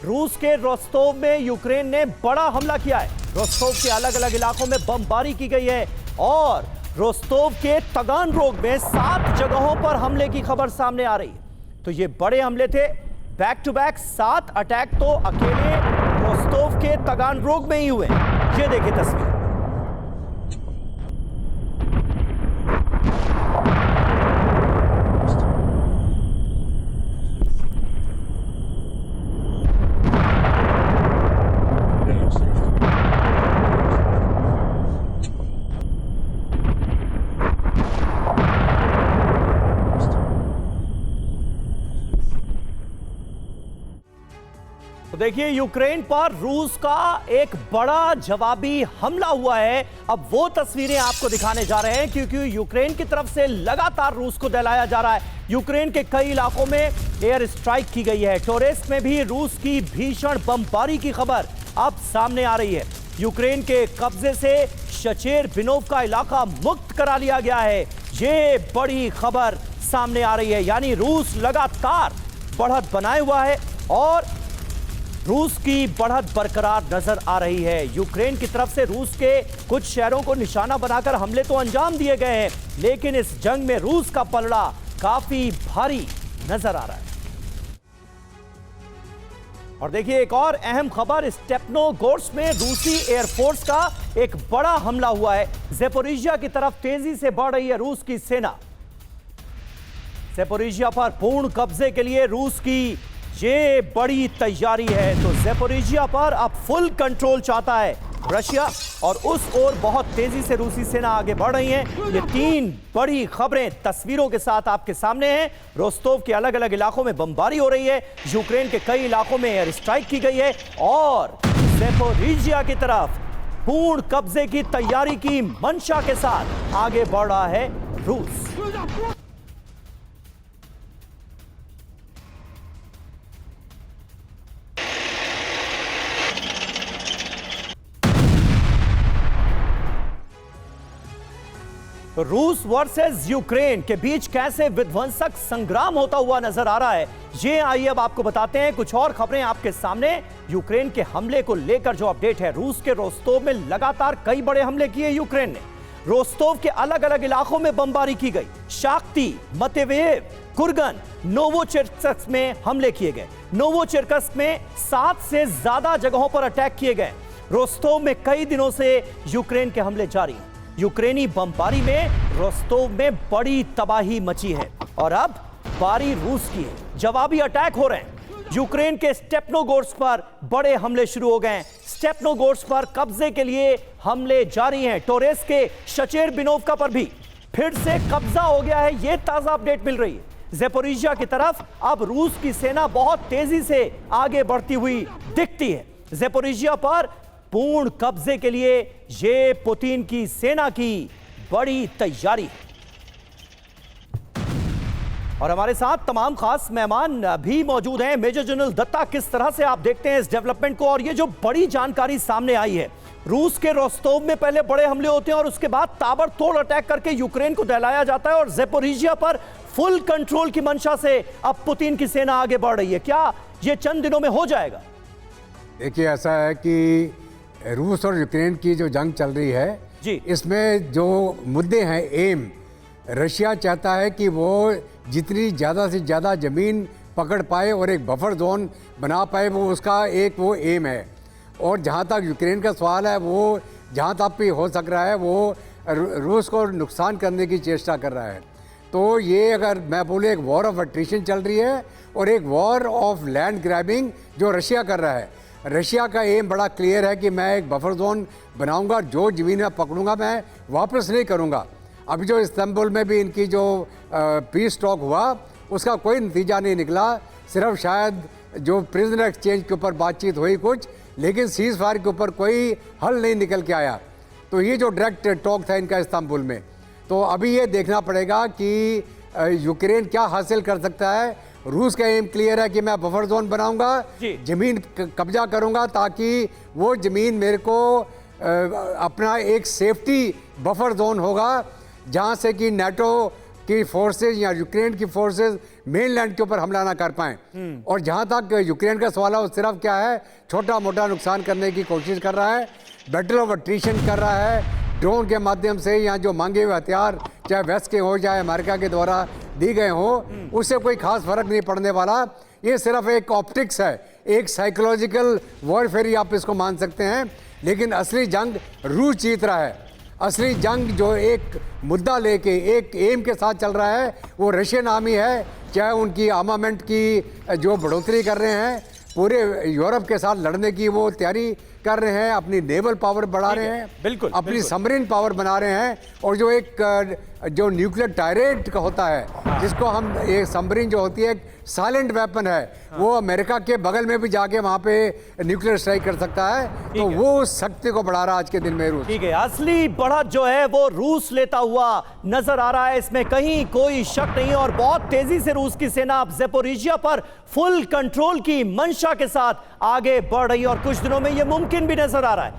रूस के रोस्तोव में यूक्रेन ने बड़ा हमला किया है। रोस्तोव के अलग अलग इलाकों में बमबारी की गई है और रोस्तोव के तगानरोग में 7 जगहों पर हमले की खबर सामने आ रही है। तो ये बड़े हमले थे, बैक टू बैक 7 अटैक तो अकेले रोस्तोव के तगानरोग में ही हुए। ये देखिए तस्वीर। तो देखिए यूक्रेन पर रूस का एक बड़ा जवाबी हमला हुआ है। अब वो तस्वीरें आपको दिखाने जा रहे हैं क्योंकि यूक्रेन की तरफ से लगातार रूस को दहलाया जा रहा है। यूक्रेन के कई इलाकों में एयर स्ट्राइक की गई है। टोरेस्क में भी रूस की भीषण बमबारी की खबर अब सामने आ रही है। यूक्रेन के कब्जे से शचेरबिनोव का इलाका मुक्त करा लिया गया है। ये बड़ी खबर सामने आ रही है, यानी रूस लगातार बढ़त बनाए हुआ है और रूस की बढ़त बरकरार नजर आ रही है। यूक्रेन की तरफ से रूस के कुछ शहरों को निशाना बनाकर हमले तो अंजाम दिए गए हैं, लेकिन इस जंग में रूस का पलड़ा काफी भारी नजर आ रहा है। और देखिए एक और अहम खबर, स्टेपनोगोर्स्क में रूसी एयरफोर्स का एक बड़ा हमला हुआ है। ज़ेपोरिज़िया की तरफ तेजी से बढ़ रही है रूस की सेना। ज़ेपोरिज़िया पर पूर्ण कब्जे के लिए रूस की ये बड़ी तैयारी है। तो ज़ेपोरिज़िया पर अब फुल कंट्रोल चाहता है रशिया और उस ओर बहुत तेजी से रूसी सेना आगे बढ़ रही है। ये 3 बड़ी खबरें तस्वीरों के साथ आपके सामने हैं। रोस्तोव के अलग अलग इलाकों में बमबारी हो रही है, यूक्रेन के कई इलाकों में एयर स्ट्राइक की गई है और ज़ेपोरिज़िया की तरफ पूर्ण कब्जे की तैयारी की मंशा के साथ आगे बढ़ रहा है रूस। तो रूस वर्सेस यूक्रेन के बीच कैसे विध्वंसक संग्राम होता हुआ नजर आ रहा है, ये आइए अब आपको बताते हैं। कुछ और खबरें आपके सामने। यूक्रेन के हमले को लेकर जो अपडेट है, रूस के रोस्तोव में लगातार कई बड़े हमले किए यूक्रेन ने। रोस्तोव के अलग अलग इलाकों में बमबारी की गई। शाक्ति, मतेवेव, कुर्गन, नोवोचेरकस्क में हमले किए गए। नोवोचेरकस्क में 7 से ज्यादा जगहों पर अटैक किए गए। रोस्तोव में कई दिनों से यूक्रेन के हमले जारी हैं। यूक्रेनी बमबारी में रोस्तोव में बड़ी तबाही मची है और अब बारी रूस की है। जवाबी अटैक हो रहे हैं। यूक्रेन के स्टेपनोगोर्स्क पर बड़े हमले शुरू हो गए हैं। स्टेपनोगोर्स्क पर कब्जे के लिए हमले जारी हैं। टोरेस्क के शचेरबिनोव्का पर भी फिर से कब्जा हो गया है, यह ताजा अपडेट मिल रही है। ज़ेपोरिज़िया की तरफ अब रूस की सेना बहुत तेजी से आगे बढ़ती हुई दिखती है। ज़ेपोरिज़िया पर पूर्ण कब्जे के लिए ये पुतिन की सेना की बड़ी तैयारी है। और हमारे साथ तमाम खास मेहमान भी मौजूद हैं। मेजर जनरल दत्ता, किस तरह से आप देखते हैं इस डेवलपमेंट को और ये जो बड़ी जानकारी सामने आई है, रूस के रोस्तोव में पहले बड़े हमले होते हैं और उसके बाद ताबड़तोड़ अटैक करके यूक्रेन को दहलाया जाता है और ज़ेपोरिज़िया पर फुल कंट्रोल की मंशा से अब पुतिन की सेना आगे बढ़ रही है। क्या ये चंद दिनों में हो जाएगा? देखिए, ऐसा है कि रूस और यूक्रेन की जो जंग चल रही है जी, इसमें जो मुद्दे हैं, एम, रशिया चाहता है कि वो जितनी ज़्यादा से ज़्यादा ज़मीन पकड़ पाए और एक बफर जोन बना पाए, वो उसका एक वो एम है। और जहाँ तक यूक्रेन का सवाल है, वो जहाँ तक भी हो सक रहा है वो रूस को नुकसान करने की चेष्टा कर रहा है। तो ये अगर मैं बोले, एक वॉर ऑफ अट्रिशन चल रही है और एक वॉर ऑफ लैंड ग्रैबिंग जो रशिया कर रहा है। रशिया का एम बड़ा क्लियर है कि मैं एक बफर जोन बनाऊंगा, जो ज़मीन मैं पकड़ूंगा मैं वापस नहीं करूंगा। अभी जो इस्तांबुल में भी इनकी जो पीस टॉक हुआ, उसका कोई नतीजा नहीं निकला। सिर्फ शायद जो प्रिजनर एक्सचेंज के ऊपर बातचीत हुई कुछ, लेकिन सीज फायर के ऊपर कोई हल नहीं निकल के आया। तो ये जो डायरेक्ट टॉक था इनका इस्तांबुल में, तो अभी ये देखना पड़ेगा कि यूक्रेन क्या हासिल कर सकता है। रूस का एम क्लियर है कि मैं बफर जोन बनाऊंगा, जमीन कब्जा करूंगा, ताकि वो जमीन मेरे को अपना एक सेफ्टी बफर जोन होगा, जहां से कि नाटो कि फोर्सेज या यूक्रेन की फोर्सेज मेनलैंड के ऊपर हमला ना कर पाएं। और जहां तक यूक्रेन का सवाल है, वो सिर्फ क्या है, छोटा मोटा नुकसान करने की कोशिश कर रहा है, बैटल ऑफ अट्रीशन कर रहा है, ड्रोन के माध्यम से या जो मांगे हुए हथियार चाहे वेस्ट के हो चाहे अमेरिका के द्वारा दी गए हो, उससे कोई खास फर्क नहीं पड़ने वाला। ये सिर्फ एक ऑप्टिक्स है, एक साइकोलॉजिकल वॉरफेयर ही आप इसको मान सकते हैं। लेकिन असली जंग रूस जीत रहा है। असली जंग जो एक मुद्दा लेके एक एम के साथ चल रहा है, वो रशियन आर्मी है। चाहे उनकी आर्मामेंट की जो बढ़ोतरी कर रहे हैं, पूरे यूरोप के साथ लड़ने की वो तैयारी कर रहे हैं, अपनी नेवल पावर बढ़ा रहे हैं, बिल्कुल, अपनी बिल्कुल। सबमरीन पावर बना रहे हैं। और जो एक जो न्यूक्लियर टायरेट का होता है, जिसको हम ये सबमरीन जो होती है साइलेंट वेपन है, वो अमेरिका के बगल में भी जाके वहां पे न्यूक्लियर स्ट्राइक कर सकता है। तो है। वो शक्ति को बढ़ा रहा है आज के दिन में रूस। ठीक है, असली बढ़त जो है वो रूस लेता हुआ नजर आ रहा है, इसमें कहीं कोई शक नहीं है। और बहुत तेजी से रूस की सेना अब ज़ेपोरिजिया पर फुल कंट्रोल की मंशा के साथ आगे बढ़ रही है और कुछ दिनों में यह मुमकिन भी नजर आ रहा है।